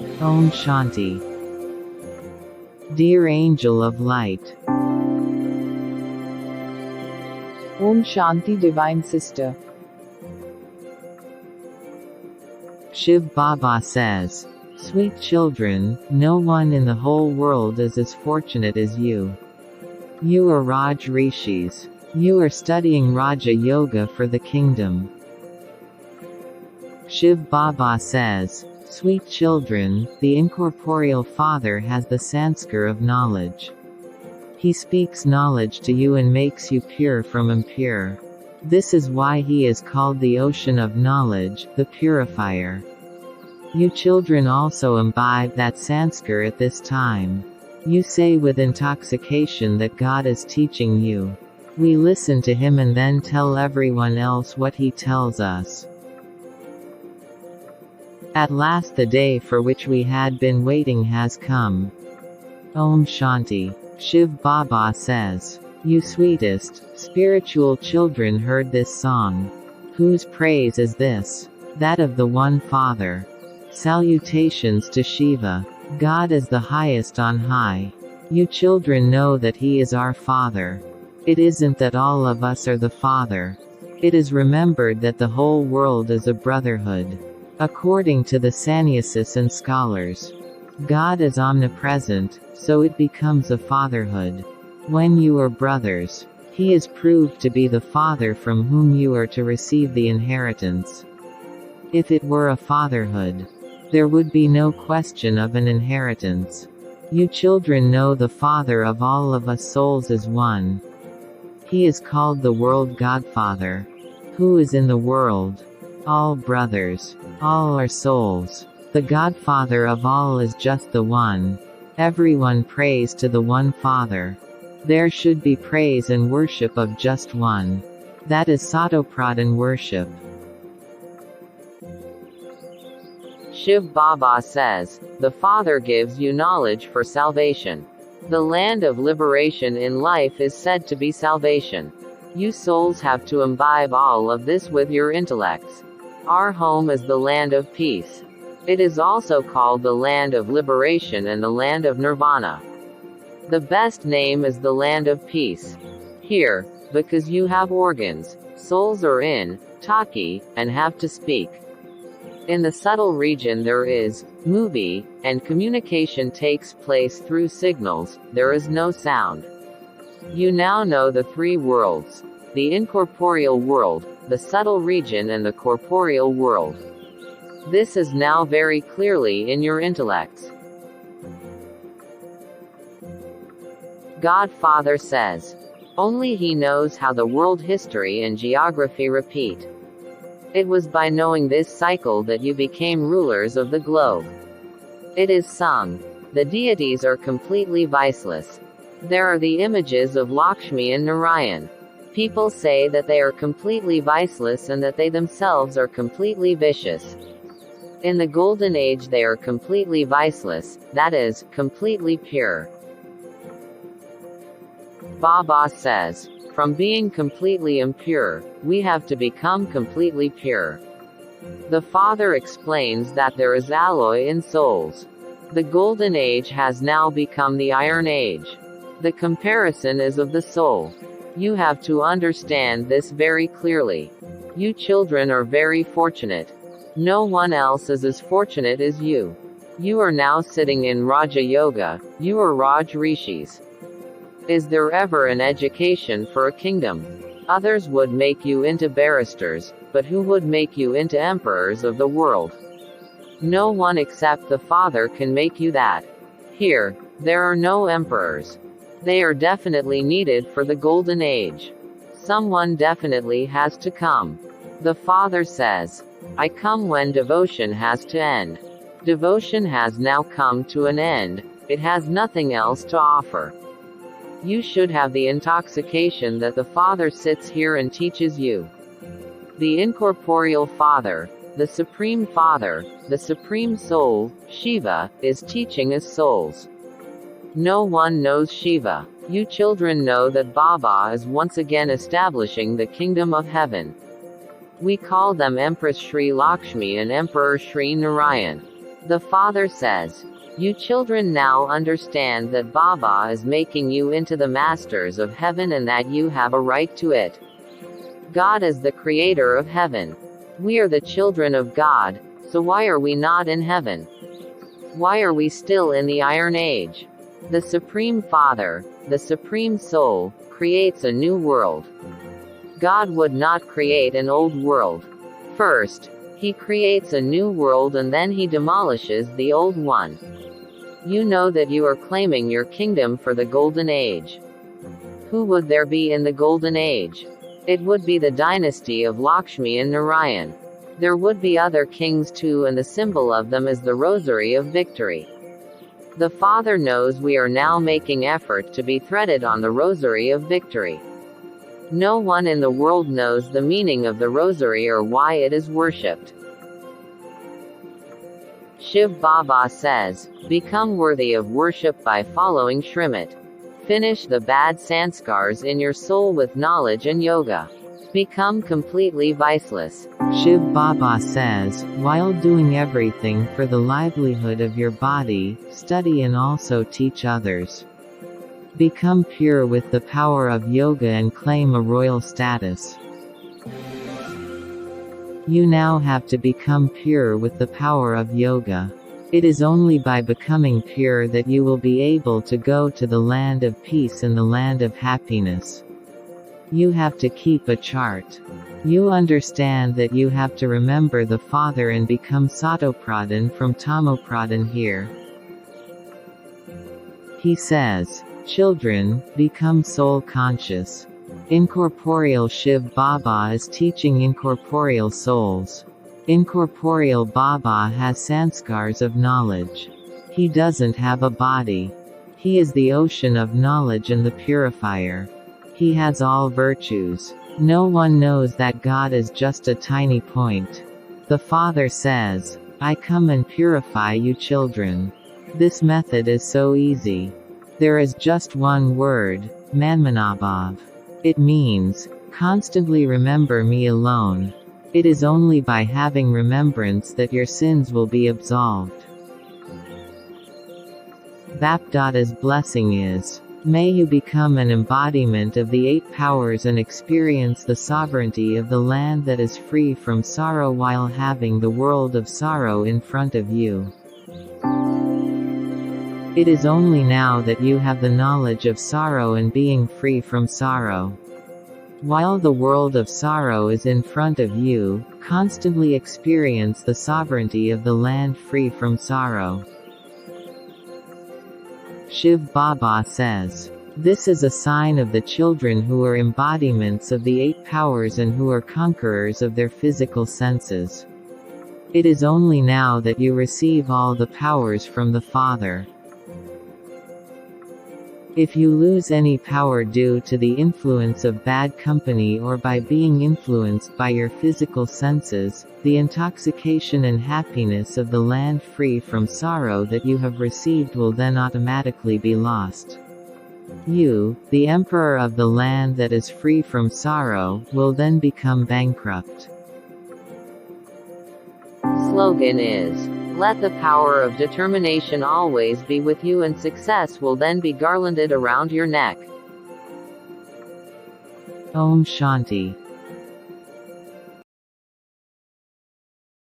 Om Shanti. Dear Angel of Light. Om Shanti, Divine Sister. Shiv Baba says, "Sweet children, no one in the whole world is as fortunate as you. You are Raj Rishis. You are studying Raja Yoga for the kingdom." Shiv Baba says, "Sweet children, the incorporeal Father has the sanskar of knowledge. He speaks knowledge to you and makes you pure from impure. This is why he is called the ocean of knowledge, the purifier. You children also imbibe that sanskar at this time. You say with intoxication that God is teaching you. We listen to him and then tell everyone else what he tells us. At last the day for which we had been waiting has come." Om Shanti. Shiv Baba says, "You sweetest, spiritual children heard this song. Whose praise is this? That of the One Father. Salutations to Shiva. God is the highest on high. You children know that he is our Father. It isn't that all of us are the Father. It is remembered that the whole world is a brotherhood. According to the sannyasis and scholars, God is omnipresent, so it becomes a fatherhood. When you are brothers, he is proved to be the Father from whom you are to receive the inheritance. If it were a fatherhood, there would be no question of an inheritance. You children know the Father of all of us souls is one. He is called the World Godfather. Who is in the world? All brothers. All are souls. The Godfather of all is just the one. Everyone prays to the one Father. There should be praise and worship of just one. That is Satopradhan worship." Shiv Baba says, "The Father gives you knowledge for salvation. The land of liberation in life is said to be salvation. You souls have to imbibe all of this with your intellects. Our home is the land of peace. It is also called the land of liberation and the land of nirvana. The best name is the land of peace. Here, because you have organs, souls are in, taki, and have to speak. In the subtle region there is movie, and communication takes place through signals, there is no sound. You now know the three worlds: the incorporeal world, the subtle region and the corporeal world. This is now very clearly in your intellects." Godfather says, "Only he knows how the world history and geography repeat. It was by knowing this cycle that you became rulers of the globe. It is sung. The deities are completely viceless. There are the images of Lakshmi and Narayan. People say that they are completely viceless and that they themselves are completely vicious. In the golden age they are completely viceless, that is, completely pure." Baba says, "From being completely impure, we have to become completely pure." The Father explains that there is alloy in souls. The golden age has now become the iron age. The comparison is of the soul. You have to understand this very clearly. You children are very fortunate. No one else is as fortunate as you. You are now sitting in Raja Yoga, you are Raj Rishis. Is there ever an education for a kingdom? Others would make you into barristers, but who would make you into emperors of the world? No one except the Father can make you that. Here, there are no emperors. They are definitely needed for the golden age. Someone definitely has to come. The Father says, "I come when devotion has to end." Devotion has now come to an end, it has nothing else to offer. You should have the intoxication that the Father sits here and teaches you. The incorporeal Father, the Supreme Father, the Supreme Soul, Shiva, is teaching his souls. No one knows Shiva. You children know that Baba is once again establishing the kingdom of heaven. We call them Empress Shri Lakshmi and Emperor Shri Narayan. The father says, "You children now understand that Baba is making you into the masters of heaven and that you have a right to it. God is the creator of heaven. We are the children of God, so why are we not in heaven? Why are we still in the Iron Age?" The Supreme Father, the Supreme Soul, creates a new world. God would not create an old world. First, He creates a new world and then He demolishes the old one. You know that you are claiming your kingdom for the Golden Age. Who would there be in the Golden Age? It would be the dynasty of Lakshmi and Narayan. There would be other kings too, and the symbol of them is the Rosary of Victory. The Father knows we are now making effort to be threaded on the Rosary of Victory. No one in the world knows the meaning of the Rosary or why it is worshipped. Shiv Baba says, "Become worthy of worship by following Shrimad. Finish the bad sanskars in your soul with knowledge and yoga. Become completely viceless." Shiv Baba says, while doing everything for the livelihood of your body, study and also teach others. Become pure with the power of yoga and claim a royal status. You now have to become pure with the power of yoga. It is only by becoming pure that you will be able to go to the land of peace and the land of happiness. You have to keep a chart. You understand that you have to remember the Father and become Satopradhan from Tamopradhan here. He says, "Children, become soul conscious." Incorporeal Shiv Baba is teaching incorporeal souls. Incorporeal Baba has sanskars of knowledge. He doesn't have a body. He is the ocean of knowledge and the purifier. He has all virtues. No one knows that God is just a tiny point. The Father says, "I come and purify you children." This method is so easy. There is just one word, Manmanabhav. It means, constantly remember me alone. It is only by having remembrance that your sins will be absolved. Bapdada's blessing is, may you become an embodiment of the 8 powers and experience the sovereignty of the land that is free from sorrow while having the world of sorrow in front of you. It is only now that you have the knowledge of sorrow and being free from sorrow. While the world of sorrow is in front of you, constantly experience the sovereignty of the land free from sorrow. Shiv Baba says, "This is a sign of the children who are embodiments of the 8 powers and who are conquerors of their physical senses. It is only now that you receive all the powers from the Father. If you lose any power due to the influence of bad company or by being influenced by your physical senses, the intoxication and happiness of the land free from sorrow that you have received will then automatically be lost. You, the emperor of the land that is free from sorrow, will then become bankrupt." Slogan is, "Let the power of determination always be with you and success will then be garlanded around your neck." Om Shanti.